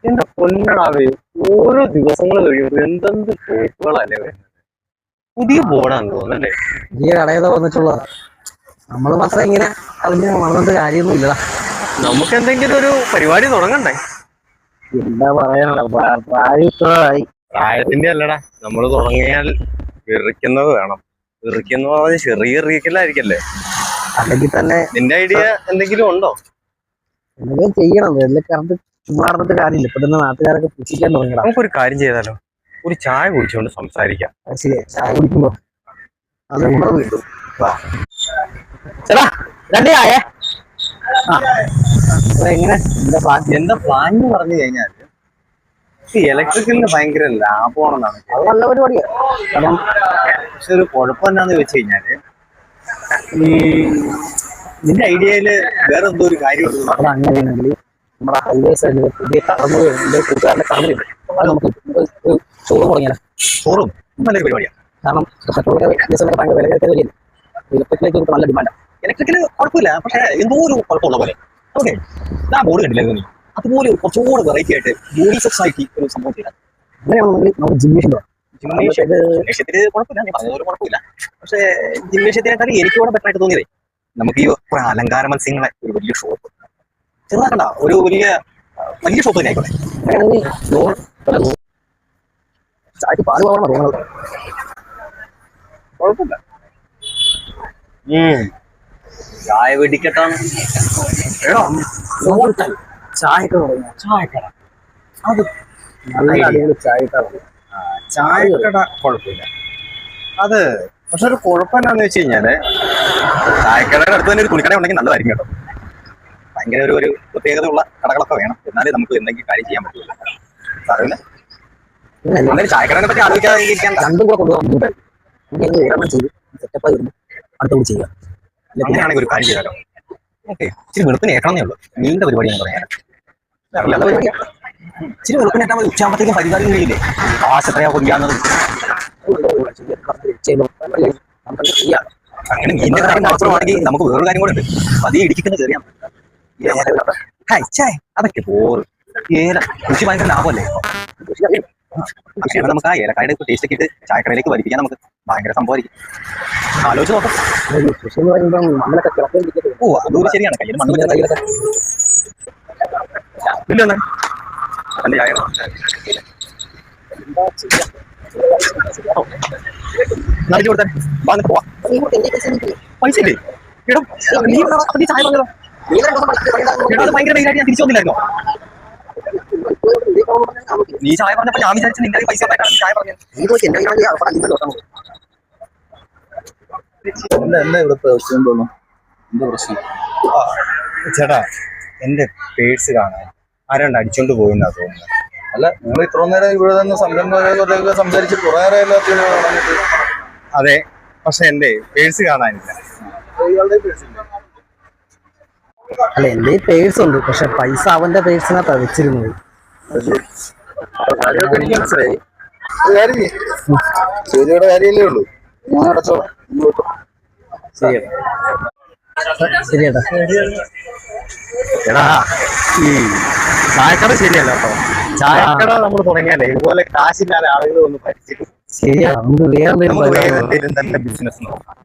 എന്റെ പൊന്നടാവേ, ഓരോ ദിവസങ്ങൾ കഴിയുമ്പോൾ എന്തെന്ത് ഷോപ്പുകളല്ലേ വരുന്നത്. പുതിയ ബോർഡാന്ന് തോന്നുന്നല്ലേ. പുതിയ കടയത വന്നിട്ടുള്ളതാ. നമ്മള് മാത്രം ഇങ്ങനെ അതിന് വളർന്നിട്ട് കാര്യമൊന്നും ഇല്ലടാ. നമുക്ക് എന്തെങ്കിലും ഒരു പരിപാടി തുടങ്ങണ്ടേ? എന്താ പറയാനുള്ള പ്രായമായി. പ്രായത്തിന്റെ അല്ലടാ, നമ്മൾ തുടങ്ങിയാൽ വിറിക്കുന്നത് വേണം. വിറിക്കുന്ന പറഞ്ഞാൽ ചെറിയ ഇറിയിക്കലായിരിക്കല്ലേ. അല്ലെങ്കിൽ തന്നെ നിന്റെ ഐഡിയ എന്തെങ്കിലും ഉണ്ടോ? എന്തെങ്കിലും ചെയ്യണം. വെറുതെ കറണ്ട് ചുമ്മാ നടന്നിട്ട് കാര്യമില്ല. ഇപ്പൊ തന്നെ നാട്ടുകാരൊക്കെ പുഷിക്കാൻ തുടങ്ങണം. നമുക്കൊരു കാര്യം ചെയ്താലോ, ഒരു ചായ കുടിച്ചുകൊണ്ട് സംസാരിക്കാം. ശരി, ചായ കുടിക്കുമ്പോ അത് വീണ്ടും ചേട്ടാ 2 ചായ. എങ്ങനെ എന്താ പ്ലാൻ എന്ന് പറഞ്ഞു കഴിഞ്ഞാല് ഇലക്ട്രിക്കലിന് ഭയങ്കര ലാഭമാണെന്നാണ്. അത് നല്ല പരിപാടിയാണ്. കാരണം പക്ഷെ ഒരു കുഴപ്പം എന്താന്ന് വെച്ച് കഴിഞ്ഞാല് നിന്റെ ഐഡിയയില് വേറെ എന്തോ ഒരു കാര്യമുണ്ട്. അവിടെ അങ്ങനെയാണെങ്കിൽ നമ്മുടെ ഹൈവേ സൈഡിൽ പുതിയ കടന്നു കൂട്ടുകാരുടെ കടന്നില്ല. അത് നമുക്ക് ഷോറൂം തുടങ്ങിയാലോ? ഷോറൂം നല്ലൊരു പരിപാടിയാണ്. കാരണം പെട്രോളിന്റെ ഭയങ്കര വില കയറ്റ വലിയ ഇലക്ട്രിക്കിലേക്ക് നല്ല ഡിമാൻഡാണ്. ഇലക്ട്രിക്കല് കുഴപ്പമില്ല, പക്ഷെ എന്തോ ഒരു കുഴപ്പമുള്ള പോലെ. ഓക്കെ, ആ ബോർഡ് കണ്ടില്ലായിരുന്നു നീ? അതുപോലെ കുറച്ചുകൂടെ വെറൈറ്റി ആയിട്ട് ബോഡി സൊസൈറ്റി ഒരു സംഭവം ചെയ്താൽ അങ്ങനെയാണെന്നുണ്ടെങ്കിൽ നമുക്ക് ജിംനേഷ്യം ജിംനേഷ്യത്തിന് കുഴപ്പമില്ല, നീ പറഞ്ഞ പോലെ കുഴപ്പമില്ല. പക്ഷെ ജിംനേഷ്യത്തിനേക്കാൾ എനിക്ക് കൂടെ ബെറ്റർ ആയിട്ട് തോന്നിയതേ നമുക്ക് ഈ അലങ്കാര മത്സ്യങ്ങളെ ഒരു വലിയ ഷോപ്പ് ചെറുതാക്കണ്ട, ഒരു വലിയ ഷോപ്പ് തന്നെ ആയിക്കോട്ടെ. ചായക്ക് പാല് പോകണം തോന്നുന്നത്. കുഴപ്പമില്ല. ചായ വെടിക്കെട്ടാണ്. ചായക്കട അത് ചായക്കട കുഴപ്പമില്ല. അത് പക്ഷെ ഒരു കുഴപ്പം എന്താന്ന് വെച്ച് കഴിഞ്ഞാല് ചായക്കടയുടെ അടുത്ത് തന്നെ ഒരു തുണിക്കട ഉണ്ടെങ്കിൽ നല്ലതായിരിക്കും കേട്ടോ. ഭയങ്കര ഒരു പ്രത്യേകതയുള്ള കടകളൊക്കെ വേണം, എന്നാലേ നമുക്ക് എന്തെങ്കിലും കാര്യം ചെയ്യാൻ പറ്റുള്ളൂ. അറിയില്ല, എന്നാലും ചായക്കടനെ പറ്റി ആലോചിക്കാതിരിക്കാൻ രണ്ടും കൂടെ കൊണ്ടുപോകാൻ ചെയ്യുക. അങ്ങനെയാണെങ്കിൽ ഒരു കാര്യം ചെയ്താലോ. ഓക്കെ, ഇച്ചിരി വെളുപ്പിന് ഏക്കണമെന്നേ ഉള്ളൂ. നീണ്ട പരിപാടി എന്ന് പറയാൻ ഇച്ചിരി വെളുപ്പിന് ഏറ്റാൽ മതി. ഉച്ചയാകുമ്പോഴത്തേക്കും പരിപാടി കഴിയില്ലേ? കാശ് എത്രയാ കൊല്ലാന്നത്. അങ്ങനെ മീനിന്റെ കാര്യം മാത്രമാണെങ്കിൽ നമുക്ക് വേറൊരു കാര്യം കൂടെ ഉണ്ട്. പതിയെ ഇടിക്കുന്നത് കയറിയാൽ അതൊക്കെ പോറ്. ഏല കൃഷി ഭയങ്കര ലാഭമല്ലേ? പക്ഷേ നമുക്ക് ആ ഏലക്കായുടെ ടേസ്റ്റ് ഒക്കെ ഇട്ട് ചായക്കടയിലേക്ക് വലിപ്പിക്കാൻ നമുക്ക് ഭയങ്കര സംഭവമായിരിക്കും. ആലോചിച്ച് നോക്കാം. ഓ, അതുകൂടി ശരിയാണ്. കയ്യിൽ മണ്ണ് വെച്ചാൽ കയ്യിലൊക്കെ ഇല്ല. എന്റെ ചായ നടിച്ചു കൊടുത്തേ. പോവാ. പൈസ ഇല്ലേ? എടാ നീ ചായ പറഞ്ഞോ. എടാ അത് ഭയങ്കര വെയിലായിട്ട് ഞാൻ തിരിച്ചു വന്നില്ലായിരുന്നോ? നീ ചായ പറഞ്ഞപ്പോ ഞാൻ വിചാരിച്ചു നിന്റെ പൈസ ചായ പറഞ്ഞു. ചേട്ടാ, എന്റെ പേഴ്സ് കാണാൻ ആരാണ്ട് അടിച്ചോണ്ട് പോയിന്നാ തോന്നുന്നത്. അല്ല, നിങ്ങൾ ഇത്ര നേരം ഇവിടെ നിന്ന് സംരംഭകരെ സംസാരിച്ച് കുറെ നേരം എല്ലാത്തിനും. അതെ, പക്ഷെ എന്റെ പേഴ്സ് കാണാനില്ല. അല്ല, എന്റെ പേഴ്സ് ഉണ്ട്, പക്ഷെ പൈസ അവന്റെ പേഴ്സിനകത്താ വെച്ചിരുന്നത്. എനിക്ക് മനസ്സിലായി. ശരിയുടെ കാര്യമല്ലേ ഉള്ളൂ. ഞാൻ അടച്ചോളാം. ശരിയേട്ടാ. എടാ, ഈ ചായക്കട ശരിയല്ല കേട്ടോ. ചായക്കട നമ്മൾ തുടങ്ങിയാലേ ഇതുപോലെ കാശില്ലാതെ ആളുകൾ ഒന്ന് പരിചയം. ശരിയാണ്. നമുക്ക് വേറെ തന്നെ ബിസിനസ് നോക്കാം.